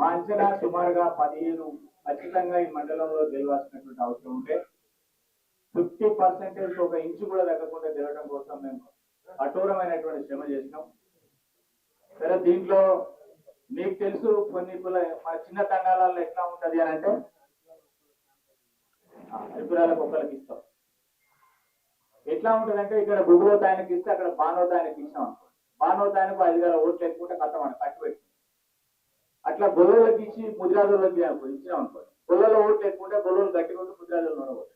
మా అంచనా సుమారుగా 15 ఖచ్చితంగా ఈ మండలంలో గెలవాల్సినటువంటి అవసరం ఉంటే 50% ఒక ఇంచు కూడా తగ్గకుండా గెలవడం కోసం మేము కఠోరమైనటువంటి శ్రమ చేసినాం. సరే, దీంట్లో మీకు తెలుసు కొన్ని మన చిన్న తండాలలో ఎట్లా ఉంటది అని అంటే అభిప్రాయాలకు ఒకరికి ఇస్తాం. ఎట్లా ఉంటుందంటే ఇక్కడ గుగులోత ఆయనకి ఇస్తే అక్కడ బానోత ఆయనకి ఇస్తాం అనుకో. బానోత ఆయనకు 5,000 ఓట్లు ఎక్కుంటే కథం అని కట్టుబెట్టి అట్లా గొల్లలకి ఇచ్చి ముదిరాజులకి ఇచ్చినాం అనుకో. గొల్లలో ఓట్లు ఎక్కుంటే గొల్లలు గట్టిగా ముదిరాజులు ఓట్లు.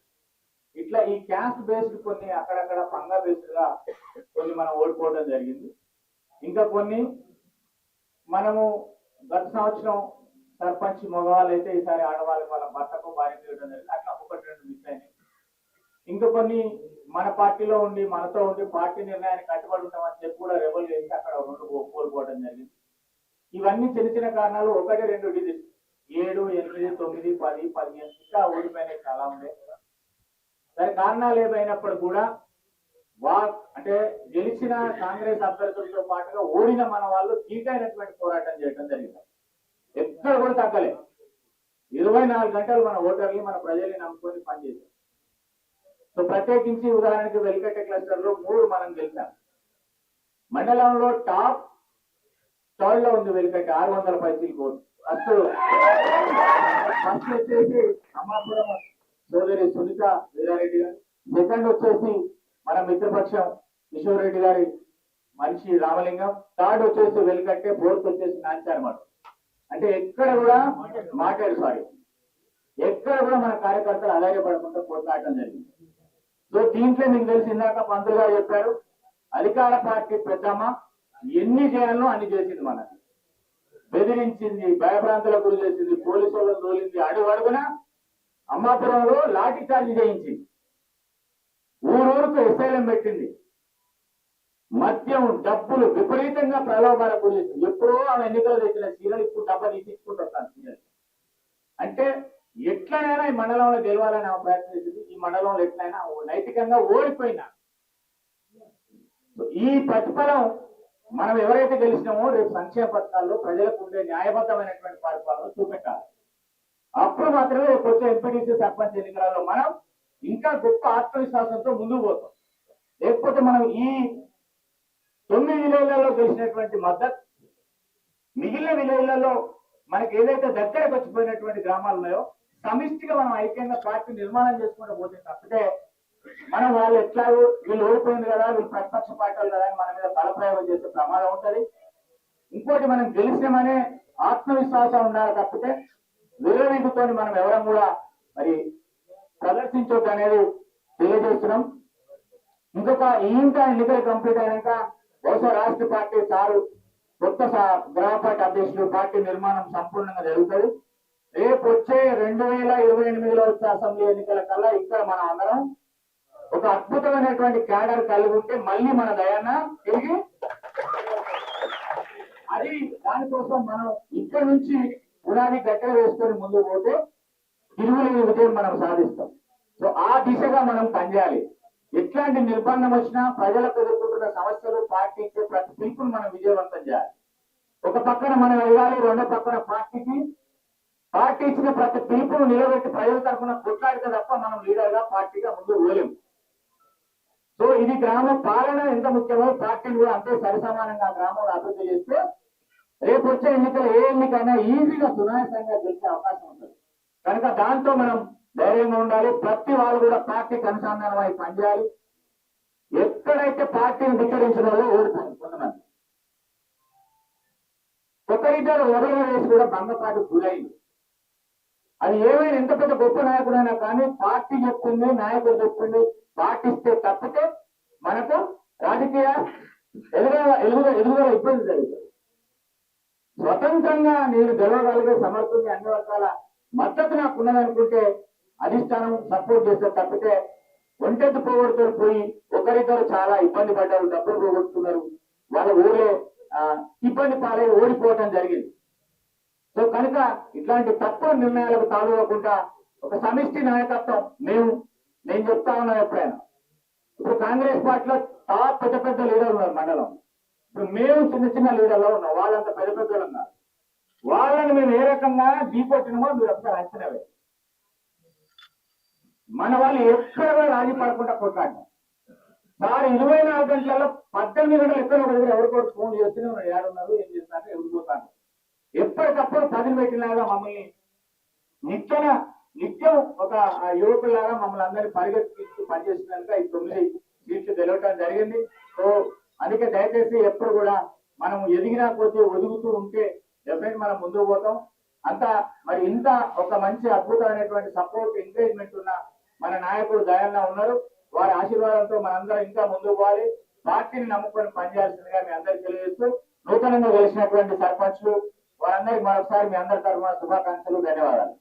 ఇట్లా ఈ క్యాస్ట్ బేస్డ్ కొన్ని అక్కడక్కడ పంగా బేస్డ్ గా కొన్ని మనం ఓడిపోవడం జరిగింది. ఇంకా కొన్ని మనము గత సంవత్సరం సర్పంచ్ మగవాళ్ళు అయితే ఈసారి ఆడవాళ్ళకి వాళ్ళ భర్తకు భార్య ఇవ్వడం జరిగింది. అట్లా 1-2 మిస్ అయినాయి. ఇంకా కొన్ని మన పార్టీలో ఉండి మనతో ఉండి పార్టీ నిర్ణయానికి కట్టుబడి ఉంటామని చెప్పి కూడా రెబల్ చేసి అక్కడ 2 కోల్పోవడం జరిగింది. ఇవన్నీ చిన్న చిన్న కారణాలు. 1-2 డిజిట్ 7, 8, 9, 10, 15 ఇంకా ఓడిపోయినాయి చాలా ఉండే. దాని కారణాలు ఏమైనప్పుడు కూడా అంటే గెలిచిన కాంగ్రెస్ అభ్యర్థులతో పాటుగా ఓడిన మన వాళ్ళు తీటైనటువంటి పోరాటం చేయడం జరిగింది. ఎక్కడ కూడా తగ్గలేదు. 24 గంటలు మన ఓటర్ని మన ప్రజల్ని నమ్ముకొని పనిచేశాం. సో ప్రత్యేకించి ఉదాహరణకి వెలికట్టే క్లస్టర్ లో 3 మనం గెలిచాం. మండలంలో టాప్ 3rd లో ఉంది వెలికట్టే 600 పైసలు కోట్లు. ఫస్ట్ వచ్చేసి అమ్మాపురం సోదరి సునీత వీరారెడ్డి గారు, సెకండ్ వచ్చేసి మన మిత్రపక్షం కిషోర్ రెడ్డి గారి మనిషి రామలింగం, థర్డ్ వచ్చేసి వెలికట్టే, 4th వచ్చేసి నాంచారమాట. అంటే ఎక్కడ కూడా ఎక్కడ కూడా మన కార్యకర్తలు అధైర్యపడకుండా పోట్లాడటం జరిగింది. సో దీంట్లో మీకు తెలిసి ఇందాక మంత్రులు గారు చెప్పారు, అధికార పార్టీ పెద్దమ్మ ఎన్ని చేయాలనో అన్ని చేసింది. మనకి బెదిరించింది, భయభ్రాంతులకు గురి చేసింది, పోలీసు వాళ్ళని తోలింది, అడుగున అమ్మాపురంలో లాఠీ చార్జీ చేయించింది, ఊరూరుకు ఎస్ఐలం పెట్టింది, మద్యం డబ్బులు విపరీతంగా ప్రలోభాలకు గురి చేసింది. ఎప్పుడో ఆమె ఎన్నికలు తెచ్చిన సీరియల్ ఇప్పుడు డబ్బా తీసుకుంటూ వస్తాను సీరియల్. అంటే ఎట్లనైనా ఈ మండలంలో గెలవాలని ఆమె ప్రయత్నం చేసింది. ఈ మండలంలో ఎట్లయినా నైతికంగా ఓడిపోయినా ఈ ప్రతిఫలం మనం ఎవరైతే గెలిచినామో రేపు సంక్షేమ పథకాల్లో ప్రజలకు ఉండే న్యాయబద్ధమైనటువంటి పరిపాలన చూపెట్టాలి. అప్పుడు మాత్రమే రేపు వచ్చే ఎంపీటీసీ సర్పంచ్ ఎన్నికలలో మనం ఇంకా గొప్ప ఆత్మవిశ్వాసంతో ముందుకు పోతాం. లేకపోతే మనం ఈ 9 విలేజ్లలో గెలిచినటువంటి మద్దతు మిగిలిన విలేజ్లలో మనకి ఏదైతే దగ్గరకు వచ్చిపోయినటువంటి గ్రామాలు ఉన్నాయో సమిష్టిగా మనం ఐక్యంగా పార్టీ నిర్మాణం చేసుకుంటూ పోతే తప్పితే మనం వాళ్ళు ఎట్లా వీళ్ళు ఓడిపోయింది కదా, వీళ్ళు ప్రతిపక్ష పార్టీలు కదా అని మన మీద బలప్రయోగం చేసే ప్రమాదం ఉంటుంది. ఇంకోటి మనం గెలిచినామనే ఆత్మవిశ్వాసం ఉండాలి తప్పితే విరవీగుతో మనం ఎవరం కూడా మరి ప్రదర్శించొద్దు అనేది తెలియజేస్తున్నాం. ఇంకొక ఇంకా ఎన్నికలు కంప్లీట్ అయినాక బహుశా రాష్ట్ర పార్టీ సారు కొత్త గ్రామ పార్టీ అధ్యక్షులు పార్టీ నిర్మాణం సంపూర్ణంగా జరుగుతుంది. రేపు వచ్చే 2028లో వచ్చే అసెంబ్లీ ఎన్నికల కల్లా ఇక్కడ మనం అందరం ఒక అద్భుతమైనటువంటి క్యాడర్ కలిగి ఉంటే మళ్ళీ మన దయాన్న తిరిగి అది దానికోసం మనం ఇక్కడ నుంచి పునాది గట్టిగా వేసుకొని ముందుకు పోతే తిరుగులేని విజయం మనం సాధిస్తాం. సో ఆ దిశగా మనం పనిచేయాలి. ఎట్లాంటి నిర్బంధం వచ్చినా ప్రజలకు ఎదుర్కొంటున్న సమస్యలు పార్టీ ఇచ్చే ప్రతి పిలుపును మనం విజయవంతం చేయాలి. ఒక పక్కన మనం వెళ్ళాలి, రెండో పక్కన పార్టీ ఇచ్చిన ప్రతి పిలుపును నిలబెట్టి ప్రజల తరఫున కొట్లాడితే తప్ప మనం లీడర్ గా పార్టీగా ముందుకు పోలేము. సో ఇది గ్రామ పాలన ఎంత ముఖ్యమో పార్టీని కూడా అంతే సరిసమానంగా గ్రామంలో అభివృద్ధి చేస్తే రేపు వచ్చే ఎన్నికలు ఏ ఎన్నికైనా ఈజీగా సునాయాసంగా గెలిచే అవకాశం ఉంటుంది. కనుక దాంతో మనం ధైర్యంగా ఉండాలి. ప్రతి వాళ్ళు కూడా పార్టీకి అనుసంధానమై పనిచేయాలి. ఎక్కడైతే పార్టీని ధిక్కరించిన వాళ్ళు ఓడిపోయింది కొంతమంది, ఒకరిద్దరు ఎవరైనా వేసి కూడా బంగపాటు గురైంది. అది ఏమైనా ఎంత పెద్ద గొప్ప నాయకుడైనా కానీ పార్టీ చెప్తుంది, నాయకుడు చెప్తుంది, పాటిస్తే తప్పితే మనకు రాజకీయ ఎదుగుదల ఇబ్బంది జరుగుతుంది. స్వతంత్రంగా నేను గెలవగలిగే సమర్థుని అన్ని వర్గాల మద్దతు నాకు ఉన్నదనుకుంటే అధిష్టానం సపోర్ట్ చేస్తే తప్పితే ఒంటెత్తు పోగొడుతూ పోయి ఒకరిద్దరు చాలా ఇబ్బంది పడ్డారు, డబ్బులు పోగొట్టుకున్నారు, వాళ్ళ ఊళ్ళో ఇబ్బంది పాలై ఓడిపోవడం జరిగింది. సో కనుక ఇట్లాంటి తక్కువ నిర్ణయాలకు తాలూకుండా ఒక సమిష్టి నాయకత్వం నేను చెప్తా ఉన్నాను. ఎప్పుడైనా ఇప్పుడు కాంగ్రెస్ పార్టీలో టాప్ పెద్ద లీడర్లు ఉన్నారు మండలం. ఇప్పుడు మేము చిన్న లీడర్లో ఉన్నాం, వాళ్ళంతా పెద్ద ఉన్నారు. వాళ్ళని మేము ఏ రకంగా ఢీకొట్టినమో మీరు ఒకసారి అంచనా వేయండి. మన వాళ్ళు ఎక్కడ కూడా రాజీ పడకుండా కొట్లాడినాం సార్. 24 గంటలలో 18 గంటలు ఎక్కడ ఒక దగ్గర ఎవరికొకరు ఫోన్ చేస్తూనే ఉన్నారు, ఏడున్నారు ఏం చేస్తున్నారు ఎవరు పోతాను. ఎప్పటికప్పుడు పదిని పెట్టినలాగా మమ్మల్ని నిత్యం ఒక యువకులాగా మమ్మల్ని అందరినీ పరిగెత్తిస్తూ పనిచేసినాక ఈ 9 సీట్లు గెలవటం జరిగింది. సో అందుకే దయచేసి ఎప్పుడు కూడా మనం ఎదిగినా కొద్దీ ఒదుగుతూ ఉంటే డెఫినెట్ మనం ముందుకు పోతాం. అంతా మరి ఇంత ఒక మంచి అద్భుతమైనటువంటి సపోర్ట్ ఎంకరేజ్మెంట్ ఉన్న మన నాయకుడు దయాన్న ఉన్నారు. వారి ఆశీర్వాదంతో మనందరం ఇంకా ముందుకు పోవాలి. పార్టీని నమ్ముకొని పనిచేయాల్సిందిగా మీ అందరికి తెలియజేస్తూ నూతనంగా గెలిచినటువంటి సర్పంచ్లు వారందరికీ మరొకసారి మీ అందరి తరఫున శుభాకాంక్షలు, ధన్యవాదాలు.